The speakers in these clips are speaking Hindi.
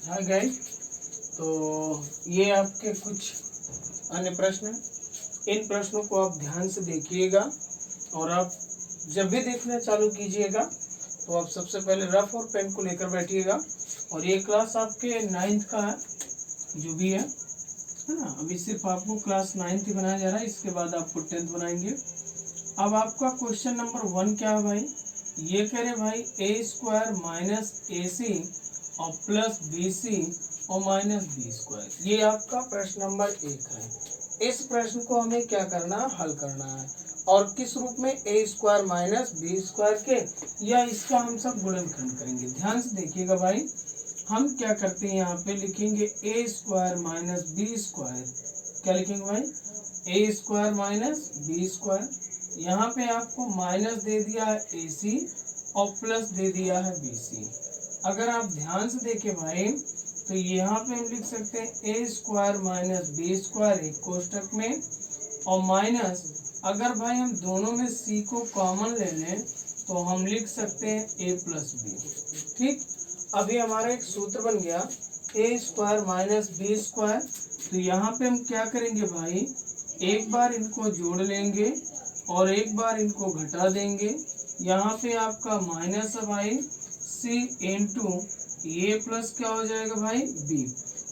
हाय गाइस, तो ये आपके कुछ अन्य प्रश्न हैं। इन प्रश्नों को आप ध्यान से देखिएगा और आप जब भी देखना चालू कीजिएगा तो आप सबसे पहले रफ और पेन को लेकर बैठिएगा। और ये क्लास आपके 9th का है, जो भी है ना। अभी सिर्फ आपको क्लास 9th ही बनाया जा रहा है, इसके बाद आपको 10th बनाएंगे। अब आपका क्वेश्चन नंबर 1 क्या है भाई? ये कह रहे भाई a² माइनस AC और प्लस BC और माइनस B²। ये आपका प्रश्न नंबर 1 है। इस प्रश्न को हमें क्या करना है? हल करना है। और किस रूप में? a² माइनस B² के, या इसका हम सब गुणनखंड करेंगे। ध्यान से देखिएगा भाई, हम क्या करते हैं, यहाँ पे लिखेंगे a² माइनस B²। क्या लिखेंगे भाई? a² minus B²। यहाँ पे आपको माइनस दे दिया है AC और प्लस दे दिया है BC। अगर आप ध्यान से देखें भाई, तो यहाँ पे हम लिख सकते हैं a² माइनस B² एक कोष्टक में, और माइनस, अगर भाई हम दोनों में C को कॉमन ले लें तो हम लिख सकते हैं a प्लस B। ठीक, अभी हमारा एक सूत्र बन गया a² माइनस B²। तो यहाँ पे हम क्या करेंगे भाई, एक बार इनको जोड़ लेंगे और एक बार इनको घटा देंगे। यहाँ पे आपका माइनस है भाई C इंटू ये प्लस क्या हो जाएगा भाई B।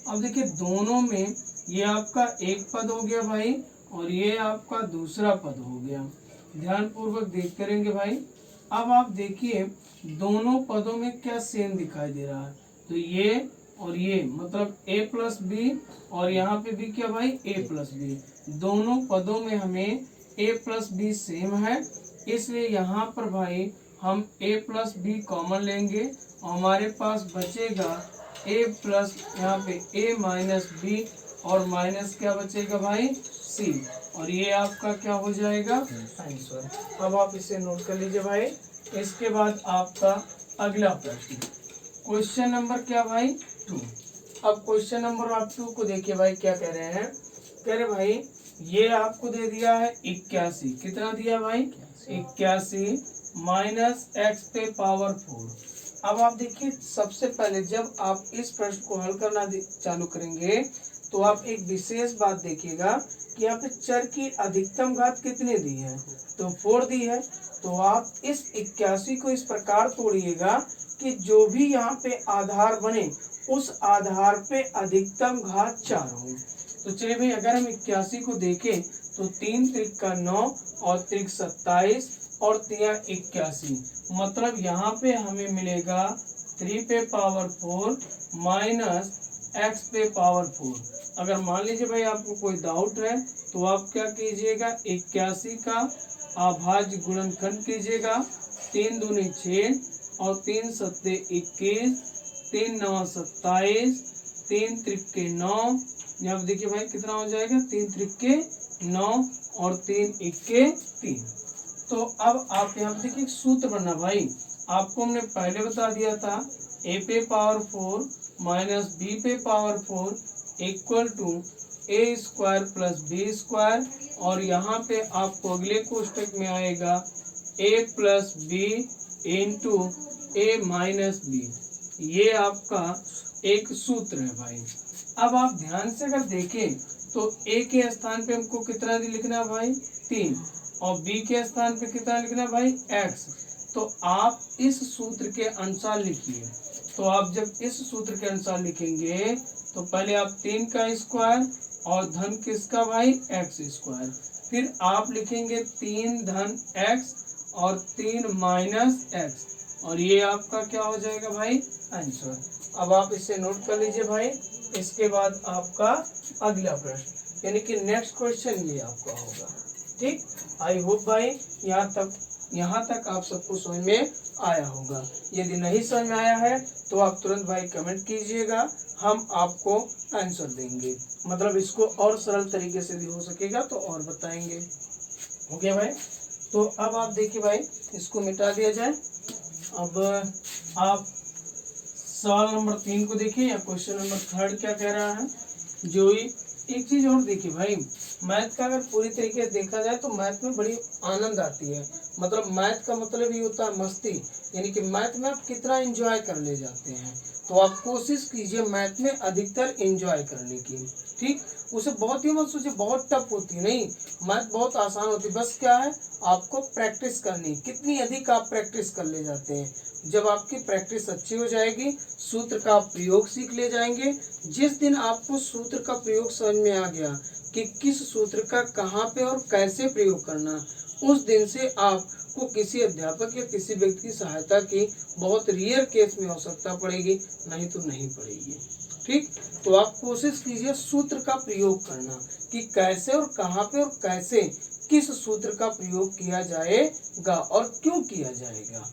अब देखिए दोनों में ये आपका एक पद हो गया भाई और ये आपका दूसरा पद हो गया। ध्यान पूर्वक देखते रहेंगे भाई। अब आप देखिए दोनों पदों में क्या सेम दिखाई दे रहा है, तो ये और ये मतलब a प्लस बी, और यहाँ पे भी क्या भाई a प्लस बी। दोनों पदों में हमें a प्लस बी सेम है, इसलिए यहाँ पर भाई हम a प्लस बी कॉमन लेंगे और हमारे पास बचेगा a प्लस, यहाँ पे a माइनस बी और माइनस क्या बचेगा भाई c, और ये आपका क्या हो जाएगा आंसर। अब आप इसे नोट कर लीजिए भाई। इसके बाद आपका अगला प्रश्न, क्वेश्चन नंबर क्या भाई 2। अब क्वेश्चन नंबर आप 2 को देखिए भाई, क्या कह रहे हैं? कह रहे भाई ये आपको दे दिया है 81। कितना दिया भाई? 81 माइनस x पे पावर 4। अब आप देखिए सबसे पहले जब आप इस प्रश्न को हल करना चालू करेंगे तो आप एक विशेष बात देखिएगा कि यहाँ पे चर की अधिकतम घात कितनी दी है, तो 4 दी है। तो आप इस 81 को इस प्रकार तोड़िएगा कि जो भी यहाँ पे आधार बने उस आधार पे अधिकतम घात 4 हो। तो चलिए भाई, अगर हम 81 को देखें तो 3 त्रिक 9 और त्रिक 27 और 3 81, मतलब यहाँ पे हमें मिलेगा 3 पे पावर 4 माइनस x पे पावर 4। अगर मान लीजिए भाई आपको कोई डाउट है तो आप क्या कीजिएगा, 81 का अभाज्य गुणनखंड कीजिएगा। 3 दूनी 6 और 3 सत्ते 21, 3 9 27, 3 त्रिक 9। यहाँ देखिए भाई कितना हो जाएगा, 3 त्रिक 9 और 3 इक्के 3। तो अब आप यहाँ पे देखिए सूत्र बनना भाई, आपको हमने पहले बता दिया था a पे पावर 4 माइनस b पे power 4 equal to a² plus b², और यहाँ पे आपको अगले कोष्टक में आएगा a plus B into a minus B. ये आपका एक सूत्र है भाई। अब आप ध्यान से अगर देखें तो a के स्थान पे हमको कितना लिखना है भाई 3, और b के स्थान पे कितना लिखना है भाई x। तो आप इस सूत्र के अनुसार लिखिए। तो आप जब इस सूत्र के अनुसार लिखेंगे तो पहले आप 3 का स्क्वायर और धन किसका भाई x², फिर आप लिखेंगे 3 धन x और 3 माइनस x, और ये आपका क्या हो जाएगा भाई आंसर। अब आप इसे नोट कर लीजिए भाई। इसके बाद आपका अगला प्रश्न यानी कि नेक्स्ट क्वेश्चन ये आपका होगा। ठीक, आई होप भाई यहाँ तक आप सबको समझ में आया होगा। यदि नहीं समझ में आया है तो आप तुरंत भाई कमेंट कीजिएगा, हम आपको आंसर देंगे। मतलब इसको और सरल तरीके से भी हो सकेगा तो और बताएंगे। हो गया भाई? तो अब आप देखिए भाई, इसको मिटा दिया जाए। अब आप सवाल नंबर 3 को देखिए, या क्वेश्चन नंबर 3 क्या कह रहा है। जो ही एक चीज और देखिए भाई, मैथ का अगर पूरी तरीके से देखा जाए तो मैथ में बड़ी आनंद आती है। मतलब मैथ का मतलब ये होता है मस्ती, यानी कि मैथ में आप कितना एंजॉय कर ले जाते हैं। तो आप कोशिश कीजिए मैथ में अधिकतर एंजॉय करने की, ठीक। उसे बहुत ही मत सोचिए बहुत टफ होती नहीं, मैथ बहुत आसान होती, बस क्या है आपको प्रैक्टिस करनी, कितनी अधिक आप प्रैक्टिस कर ले जाते हैं। जब आपकी प्रैक्टिस अच्छी हो जाएगी, सूत्र का आप प्रयोग सीख ले जाएंगे। जिस दिन आपको सूत्र का प्रयोग समझ में आ गया कि किस सूत्र का कहाँ पे और कैसे प्रयोग करना, उस दिन से आपको किसी अध्यापक या किसी व्यक्ति की सहायता की बहुत रेयर केस में आवश्यकता पड़ेगी, नहीं तो नहीं पड़ेगी, ठीक। तो आप कोशिश कीजिए सूत्र का प्रयोग करना कि कैसे और कहाँ पे और कैसे किस सूत्र का प्रयोग किया जाएगा और क्यों किया जाएगा,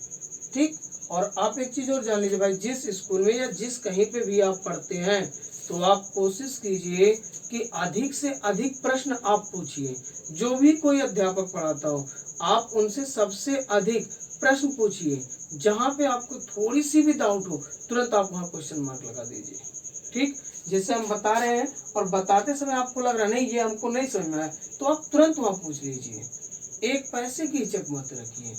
ठीक। और आप एक चीज और जान लीजिए भाई, जिस स्कूल में या जिस कहीं पे भी आप पढ़ते हैं तो आप कोशिश कीजिए कि अधिक से अधिक प्रश्न आप पूछिए। जो भी कोई अध्यापक पढ़ाता हो आप उनसे सबसे अधिक प्रश्न पूछिए। जहाँ पे आपको थोड़ी सी भी डाउट हो तुरंत आप वहाँ क्वेश्चन मार्क लगा दीजिए, ठीक। जैसे हम बता रहे हैं और बताते समय आपको लग रहा नहीं ये हमको नहीं समझ में आया तो आप तुरंत वहाँ पूछ लीजिए, एक पैसे की हिचक मत रखिए,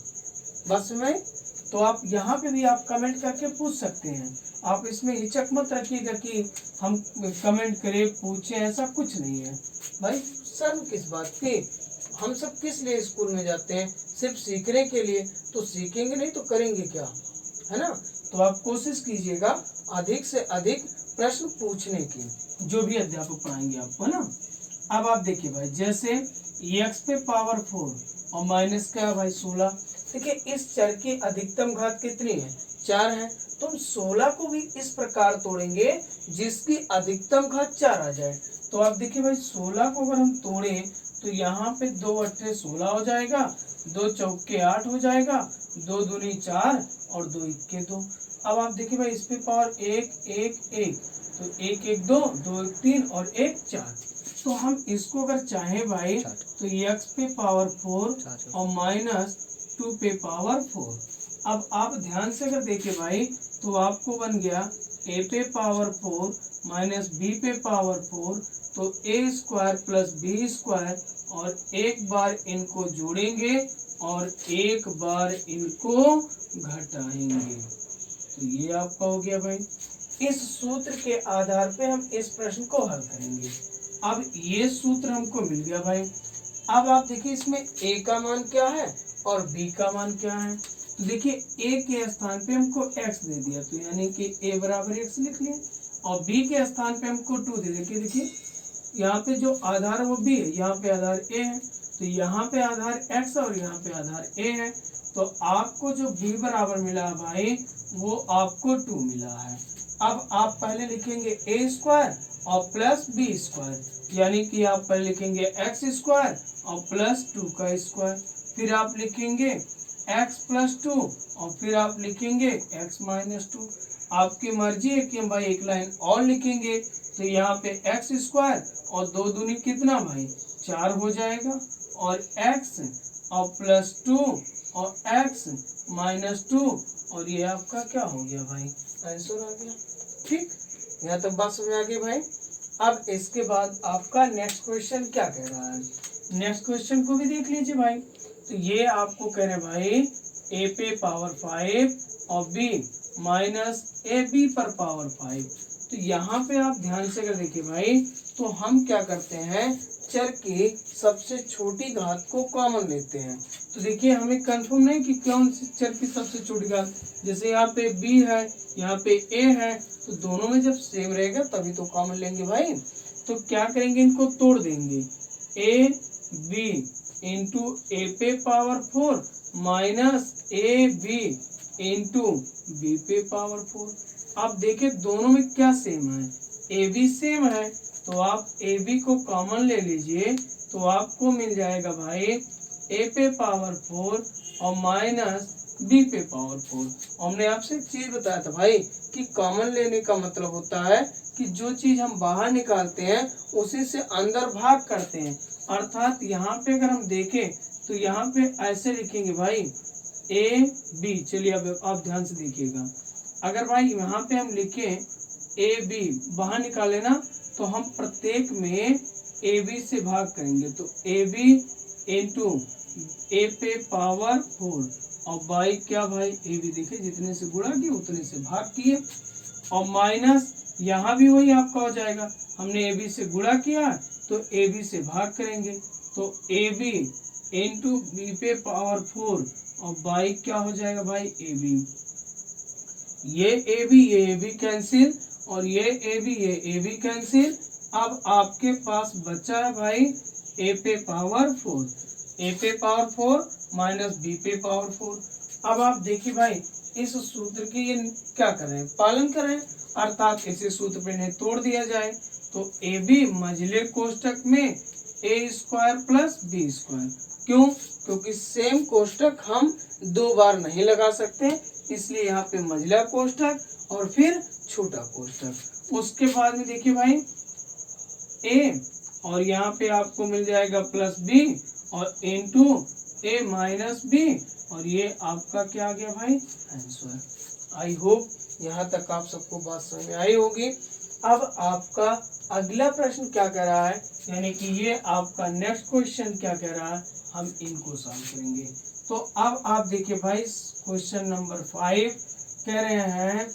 बस में। तो आप यहाँ पे भी आप कमेंट करके पूछ सकते हैं, आप इसमें हिचक मत रखिएगा कि हम कमेंट करें पूछें, ऐसा कुछ नहीं है भाई। शर्म किस बात की, हम सब किस लिए स्कूल में जाते हैं, सिर्फ सीखने के लिए, तो सीखेंगे नहीं तो करेंगे क्या, है ना। तो आप कोशिश कीजिएगा अधिक से अधिक प्रश्न पूछने की, जो भी अध्यापक पढ़ाएंगे आपको ना। अब आप देखिए भाई, जैसे x पे पावर 4 और माइनस क्या है भाई 16, देखिए इस चर की अधिकतम घात कितनी है 4 है, तो हम 16 को भी इस प्रकार तोड़ेंगे जिसकी अधिकतम घात 4 आ जाए। तो आप देखिए भाई 16 को अगर हम तोड़े तो यहाँ पे 2 अट्ठे 16 हो जाएगा, 2 चौके 8 हो जाएगा, 2 दूनी 4 और 2 इक्के 2। अब आप देखिए भाई इस पे पावर 1 1 1, तो 1 1 2, 2 1 3 और 1 4। तो हम इसको अगर चाहें भाई तो x पे पावर 4 और माइनस 2 पे पावर 4। अब आप ध्यान से अगर देखें भाई तो आपको बन गया a पे पावर 4 माइनस b पे पावर 4, तो a square plus b square, और एक बार इनको जोड़ेंगे और एक बार इनको घटाएंगे, तो ये आपका हो गया भाई। इस सूत्र के आधार पे हम इस प्रश्न को हल करेंगे। अब ये सूत्र हमको मिल गया भाई। अब आप देखिए इसमें a का मान क्या है और b का मान क्या है, तो देखिए a के स्थान पे हमको x दे दिया, तो यानी कि a बराबर x लिख लिया, और b के स्थान पे हमको 2 दे दिया। देखिए यहाँ पे जो आधार है वो b है, यहाँ पे आधार a है, तो यहाँ पे आधार x और यहाँ पे आधार a है, तो आपको जो b बराबर मिला भाई वो आपको 2 मिला है। अब आप पहले लिखेंगे a स्क्वायर और प्लस b स्क्वायर, यानी कि आप पहले लिखेंगे x स्क्वायर और प्लस 2 का स्क्वायर, फिर आप लिखेंगे x प्लस 2 और फिर आप लिखेंगे x माइनस 2। आपकी मर्जी है कि हम भाई एक लाइन और लिखेंगे, तो यहाँ पे x स्क्वायर और 2 दूनी कितना भाई 4 हो जाएगा, और x और प्लस 2 और x माइनस 2, और ये आपका क्या हो गया भाई आंसर आ गया, ठीक। यहाँ तक बात समझ आ गई भाई। अब इसके बाद आपका नेक्स्ट क्वेश्चन क्या कह रहा है, नेक्स्ट क्वेश्चन को भी देख लीजिए भाई। तो ये आपको कह रहे भाई a पे पावर 5 और b माइनस ab पर पावर 5। तो यहाँ पे आप ध्यान से अगर देखिए भाई तो हम क्या करते हैं, चर की सबसे छोटी घात को कॉमन लेते हैं। तो देखिए हमें कंफर्म नहीं कि कौन सी चर की सबसे छोटी घात, जैसे यहाँ पे b है यहाँ पे a है, तो दोनों में जब सेम रहेगा तभी तो कॉमन लेंगे भाई। तो क्या करेंगे, इनको तोड़ देंगे, a b इंटू a पे power 4 minus a b into b पे पावर 4। अब देखिए दोनों में क्या सेम है, a b सेम है, तो आप a b को कॉमन ले लीजिए, तो आपको मिल जाएगा भाई a पे पावर 4 और माइनस b पे पावर 4। हमने आपसे एक चीज बताया था भाई कि कॉमन लेने का मतलब होता है कि जो चीज हम बाहर निकालते हैं उसी से अंदर भाग करते हैं। अर्थात यहाँ पे अगर हम देखें तो यहाँ पे ऐसे लिखेंगे भाई a b, चलिए अब आप ध्यान से देखिएगा, अगर भाई यहाँ पे हम लिखें a b बाहर निकाले ना तो हम प्रत्येक में a b से भाग करेंगे, तो a b इंटू a पे पावर 4 और बाई क्या भाई a b, देखिए जितने से गुणा किए उतने से भाग किए, और माइनस यहाँ भी वही आपका हो जाएगा, हमने ए बी से गुणा किया तो ए बी से भाग करेंगे, तो ए बी इंटू बी पे पावर 4 और बाई क्या हो जाएगा भाई ए बी, ये ए बी कैंसिल और ये ए बी कैंसिल। अब आपके पास बचा है भाई ए पे पावर 4, ए पे पावर 4 माइनस बी पे पावर 4। अब आप देखिए भाई इस सूत्र के ये क्या कर रहे हैं, पालन कर रहे हैं, अर्थात इसे सूत्र पे इन्हें तोड़ दिया जाए तो ए बी मझले कोष्टक में ए स्क्वायर प्लस बी स्क्वायर। क्यों? क्योंकि सेम कोष्टक हम दो बार नहीं लगा सकते, इसलिए यहाँ पे मझला कोष्टक और फिर छोटा कोष्टक। उसके बाद में देखिए भाई ए और यहाँ पे आपको मिल जाएगा प्लस बी और इनटू ए माइनस बी और ये आपका क्या आ गया भाई आंसर। आई होप यहाँ तक आप सबको बात समझ में आई होगी। अब आपका अगला प्रश्न क्या कह रहा है, यानी कि ये आपका नेक्स्ट क्वेश्चन क्या कह रहा है, हम इनको सॉल्व करेंगे। तो अब आप देखिए भाई क्वेश्चन नंबर 5 कह रहे हैं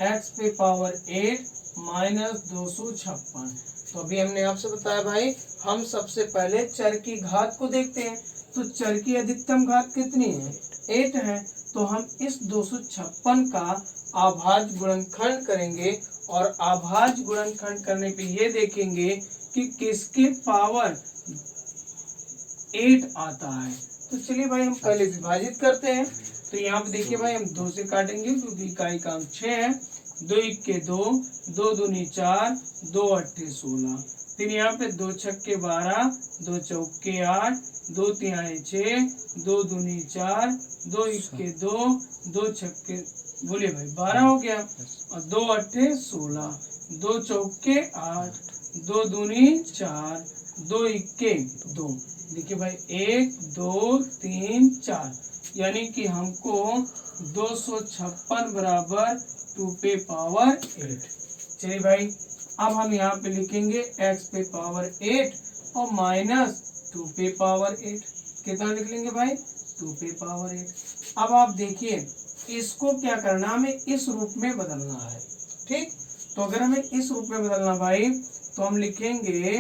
x पे पावर 8 माइनस 256। तो अभी हमने आपसे बताया भाई हम सबसे पहले चर की घात को देखते हैं, तो चर की अधिकतम घात कितनी है 8 है, तो हम इस 256 का अभाज्य गुणनखंड करेंगे और अभाज्य गुणनखंड करने पे ये देखेंगे कि किसके पावर 8 आता है। तो चलिए भाई हम पहले विभाजित करते हैं, तो यहाँ पे देखिए भाई हम 2 से काटेंगे क्योंकि इकाई का अंक 6 है, 2 इक्के 2, 2 दूनी 4, 2 अट्ठे 16, फिर यहाँ पे 2 छक्के 12, 2 चौके 8, 2 तिहाई 6, 2 दूनी 4, 2 इक्के 2, 2 छक्के बोलिए भाई 12 हो गया और 2 अट्ठे 16, 2 चौके 8, 2 दूनी 4, 2 इक्के 2। देखिए भाई 1 2 3 4, यानी कि हमको 256 बराबर 2 पे पावर 8। चलिए भाई अब हम यहाँ पे लिखेंगे x पे पावर 8 और माइनस 2 पे पावर 8। कितना लिख लेंगे भाई 2 पे पावर 8। अब आप देखिए इसको क्या करना, हमें इस रूप में बदलना है, ठीक। तो अगर हमें इस रूप में बदलना भाई तो हम लिखेंगे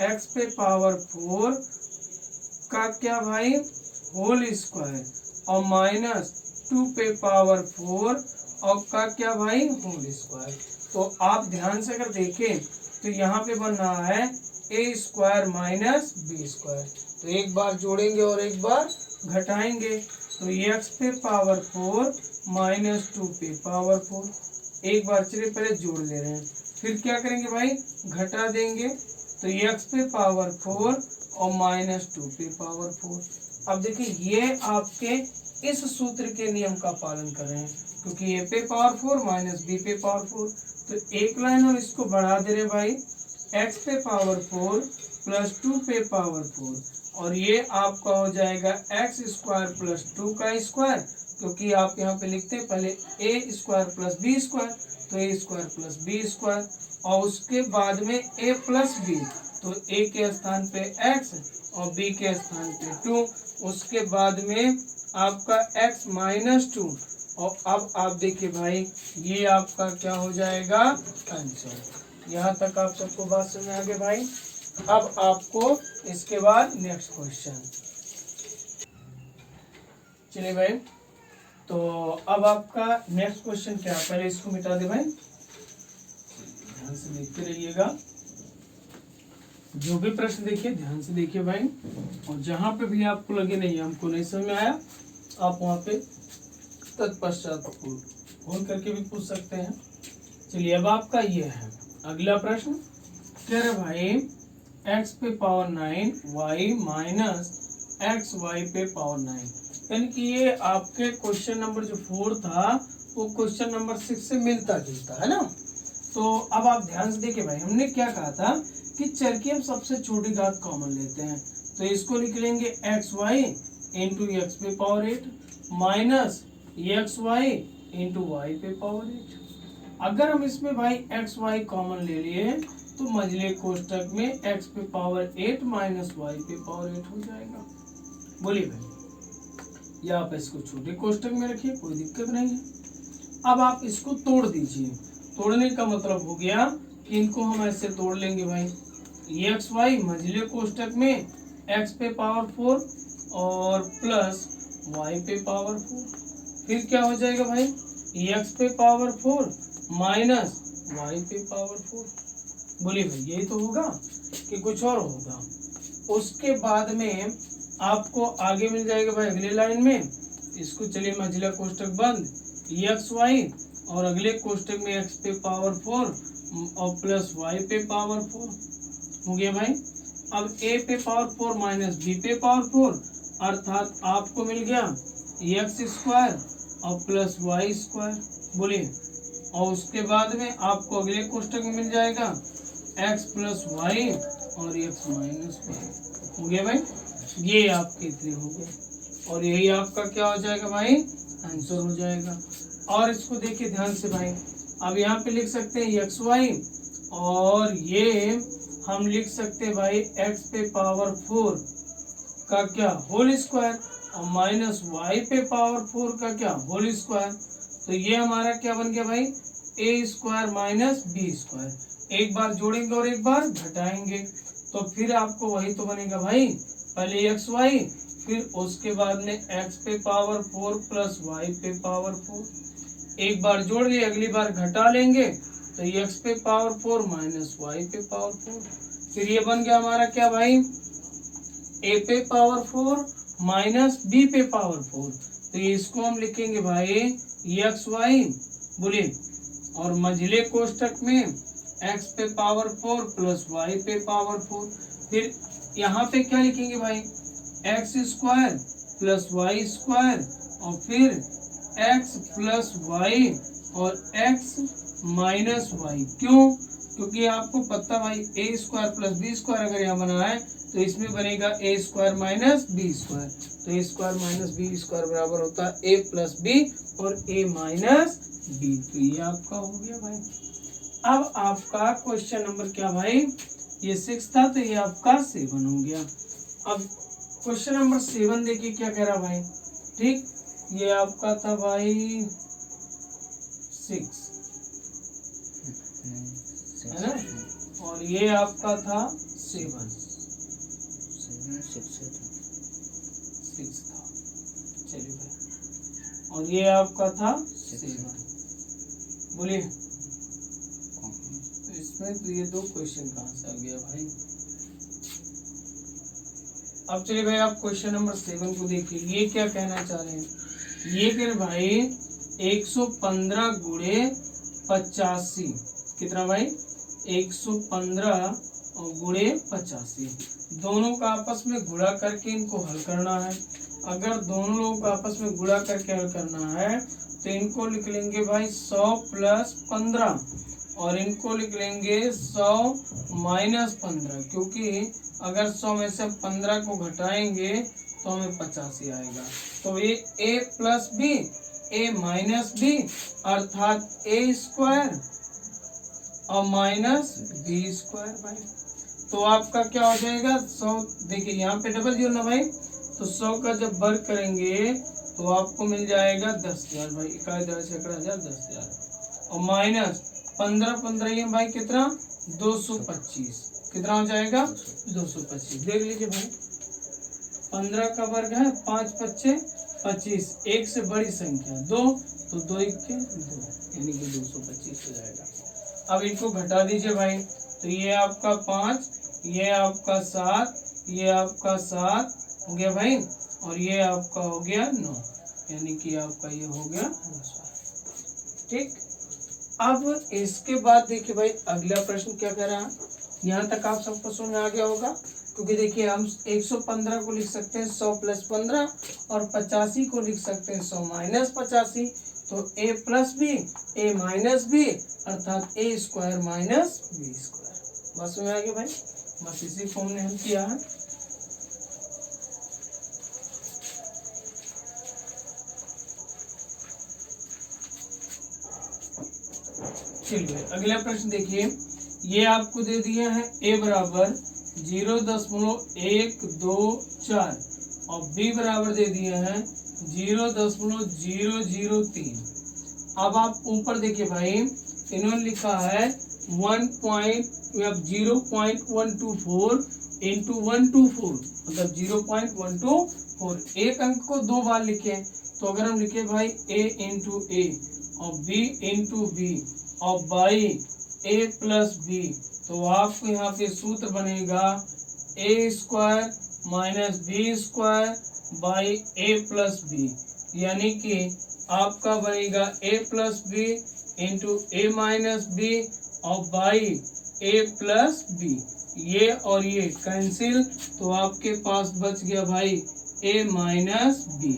x पे पावर 4 का क्या भाई होल स्क्वायर और माइनस 2 पे पावर 4 और का क्या भाई होल स्क्वायर। तो आप ध्यान से अगर देखें तो यहाँ पे बन रहा है ए स्क्वायर माइनस बी स्क्वायर, तो एक बार जोड़ेंगे और एक बार घटाएंगे, तो x पे पावर 4 माइनस 2 पे पावर 4। एक बार चलिए पहले जोड़ ले रहे हैं, फिर क्या करेंगे भाई घटा देंगे, तो x पे पावर 4 और माइनस 2 पे पावर 4। अब देखिए ये आपके इस सूत्र के नियम का पालन कर रहे हैं, क्योंकि ए पे पावर 4 माइनस बी पे पावर 4, तो एक लाइन हम इसको बढ़ा दे रहे भाई x पे पावर 4 प्लस 2 पे पावर 4 और ये आपका हो जाएगा x स्क्वायर प्लस 2 का स्क्वायर, क्योंकि आप यहाँ पे लिखते हैं पहले ए स्क्वायर प्लस बी स्क्वायर, तो A square plus B square और उसके बाद में ए प्लस बी, तो ए के स्थान पे x और b के स्थान पे 2, उसके बाद में आपका x माइनस 2 और अब आप देखिए भाई ये आपका क्या हो जाएगा आंसर। यहाँ तक आप सबको बात समझ आ गई भाई। अब आपको इसके बाद नेक्स्ट क्वेश्चन, चलिए भाई तो अब आपका नेक्स्ट क्वेश्चन क्या है, पहले इसको मिटा दे भाई, ध्यान से देखते रहिएगा, जो भी प्रश्न देखिए ध्यान से देखिए भाई, और जहां पे भी आपको लगे नहीं हमको नहीं समझ में आया आप वहां पे तत्पश्चात फोन करके भी पूछ सकते हैं। चलिए अब आपका ये है अगला प्रश्न, कह रहे भाई x पे power 9 y minus X Y पे पावर 9, यानी कि ये आपके क्वेश्चन नंबर जो 4 था वो क्वेश्चन नंबर 6 से मिलता जुलता है ना। तो अब आप ध्यान से देखिए भाई हमने क्या कहा था कि चर की हम सबसे छोटी घात कॉमन लेते हैं, तो इसको लिख लेंगे एक्स वाई इंटू एक्स पे power 8 minus X Y into Y पे पावर 8। अगर हम इसमें भाई एक्स वाई कॉमन ले लिए तो मझले कोष्टक में एक्स पे पावर 8 माइनस वाई पे पावर 8 हो जाएगा। बोलिए भाई या आप इसको छोटे कोष्टक में रखिए कोई दिक्कत नहीं है। अब आप इसको तोड़ दीजिए, तोड़ने का मतलब हो गया कि इनको हम ऐसे तोड़ लेंगे भाई, एक्स वाई मझले कोष्टक में एक्स पे पावर 4 और प्लस वाई पे पावर 4, फिर क्या हो जाएगा भाई, एक्स पे पावर 4 माइनस वाई पे पावर 4। बोलिए भाई यही तो होगा कि कुछ और होगा। उसके बाद में आपको आगे मिल जाएगा भाई अगले लाइन में, इसको चलिए मझला कोष्टक बंद, एक्स वाई और अगले कोष्टक में एक्स पे पावर 4 और प्लस वाई पे पावर 4 हो गया भाई। अब ए पे पावर 4 माइनस बी पे पावर 4 अर्थात आपको मिल गया एक्स स्क्वायर और प्लस वाई स्क्वायर। बोलिए, और उसके बाद में आपको अगले कोष्टक में मिल जाएगा एक्स प्लस वाई और एक्स माइनस वाई। हो गया भाई, ये आपके इतने हो गए और यही आपका क्या हो जाएगा भाई, आंसर हो जाएगा। और इसको देखिए ध्यान से भाई, अब यहाँ पे लिख सकते हैं एक्स वाई और ये हम लिख सकते हैं भाई एक्स पे पावर 4 का क्या होल स्क्वायर और माइनस वाई पे पावर 4 का क्या होल स्क्वायर। तो ये हमारा क्या बन गया भाई, A square minus B square. एक बार जोड़ेंगे और एक बार घटाएंगे तो फिर आपको वही तो बनेगा भाई, पहले एक्स वाई फिर उसके बाद में एक्स पे पावर 4 प्लस वाई पे पावर 4। एक बार जोड़ लिए अगली बार घटा लेंगे तो एक्स पे पावर 4 माइनस वाई पे पावर 4। फिर ये बन गया हमारा क्या भाई, ए पे पावर 4 माइनस बी पे पावर 4। तो इसको हम लिखेंगे भाई एक्स वाई, बोलिए, और मझले कोष्टक में एक्स पे पावर 4 प्लस वाई पे पावर 4। फिर यहाँ पे क्या लिखेंगे भाई, X square plus Y square और फिर एक्स प्लस वाई और एक्स माइनस वाई। क्यों, क्योंकि आपको पता भाई A square plus B square अगर यहाँ बना है तो इसमें बनेगा A square minus B square. तो A square minus B square बराबर होता है ए प्लस बी और ए माइनस बी। तो ये आपका हो गया भाई। अब आपका क्वेश्चन नंबर क्या भाई, ये 6 था तो ये आपका 7 हो गया। अब क्वेश्चन नंबर 7 देखिए क्या कह रहा भाई, ठीक, ये आपका था भाई 6 है ना, और ये आपका था 7 था, चलिए भाई, और ये आपका था 7। बोलिए, इसमें तो ये 2 क्वेश्चन कहाँ से आ गया भाई। अब चलिए भाई आप क्वेश्चन नंबर 7 को देखिए, ये क्या कहना चाह रहे हैं, ये कह रहे भाई 115 गुणे 85, कितना भाई 115 और गुणे 85, दोनों का आपस में गुणा करके इनको हल करना है। अगर दोनों लोगों को आपस में गुणा करके हल करना है तो इनको लिख लेंगे भाई 100 प्लस 15 और इनको लिख लेंगे 100 माइनस 15, क्योंकि अगर 100 में से 15 को घटाएंगे तो हमें 85 आएगा। तो ये a plus B a minus B अर्थात a स्क्वायर और माइनस बी स्क्वायर भाई। तो आपका क्या हो जाएगा 100, देखिए यहाँ पे डबल जीरो ना भाई, तो 100 का जब वर्ग करेंगे तो आपको मिल जाएगा 10,000 भाई, 10,000 10,000 और माइनस 15 ये भाई कितना 225, कितना हो जाएगा 225। देख लीजिए भाई 15 का वर्ग है 5 5 25, एक से बड़ी संख्या 2 तो 2 1 2 यानी कि 225 हो जाएगा। अब इनको घटा दीजिए भाई, तो ये आपका 5, ये आपका 7, ये आपका 7 हो गया भाई और ये आपका हो गया 9, यानी कि आपका ये हो गया 9। ठीक, अब इसके बाद देखिए भाई अगला प्रश्न क्या कह रहा है, यहाँ तक आप सबको समझ में आ गया होगा, क्योंकि देखिए हम 115 को लिख सकते हैं 100 प्लस 15 और 85 को लिख सकते हैं 100 माइनस 85। तो a plus B a minus B अर्थात a square minus B square. बस में आ गया भाई, बस इसी फॉर्म ने हम किया है। चलिए अगला प्रश्न देखिए, ये आपको दे दिया है a बराबर 0.124 और b बराबर दे दिया है 0.003। अब आप ऊपर देखिए भाई इन्होंने लिखा है 0.124 इंटू 124 मतलब 0.124। एक अंक को दो बार लिखे, तो अगर हम लिखे भाई a इंटू ए और b इंटू बी और बाई a प्लस बी, तो आपको यहाँ पे सूत्र बनेगा a square minus B square by a plus B, यानी कि आपका बनेगा a plus B into A minus B और बाई a प्लस बी। ये और ये कैंसिल, तो आपके पास बच गया भाई a माइनस बी।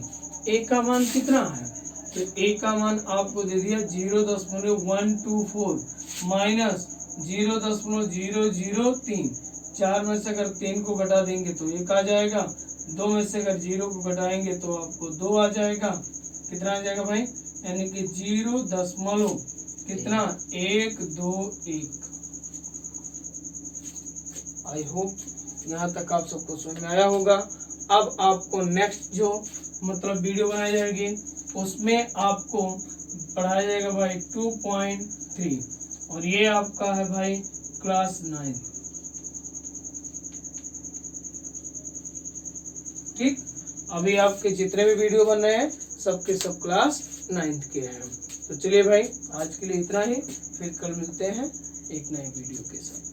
a का मान कितना है, तो a का मान आपको दे दिया 0.124 माइनस 0.003। 4 में से अगर 3 को घटा देंगे तो 1 आ जाएगा, 2 में से अगर 0 को घटाएंगे तो आपको 2 आ जाएगा। कितना आ जाएगा भाई, यानी कि 0.121। आई होप यहाँ तक आप सबको समझ में आया होगा। अब आपको नेक्स्ट जो मतलब वीडियो बनाई जाएगी उसमें आपको पढ़ाया जाएगा भाई 2.3, और ये आपका है भाई क्लास 9। ठीक, अभी आपके जितने भी वीडियो बन रहे हैं सबके सब क्लास 9th के हैं। तो चलिए भाई आज के लिए इतना ही, फिर कल मिलते हैं एक नए वीडियो के साथ।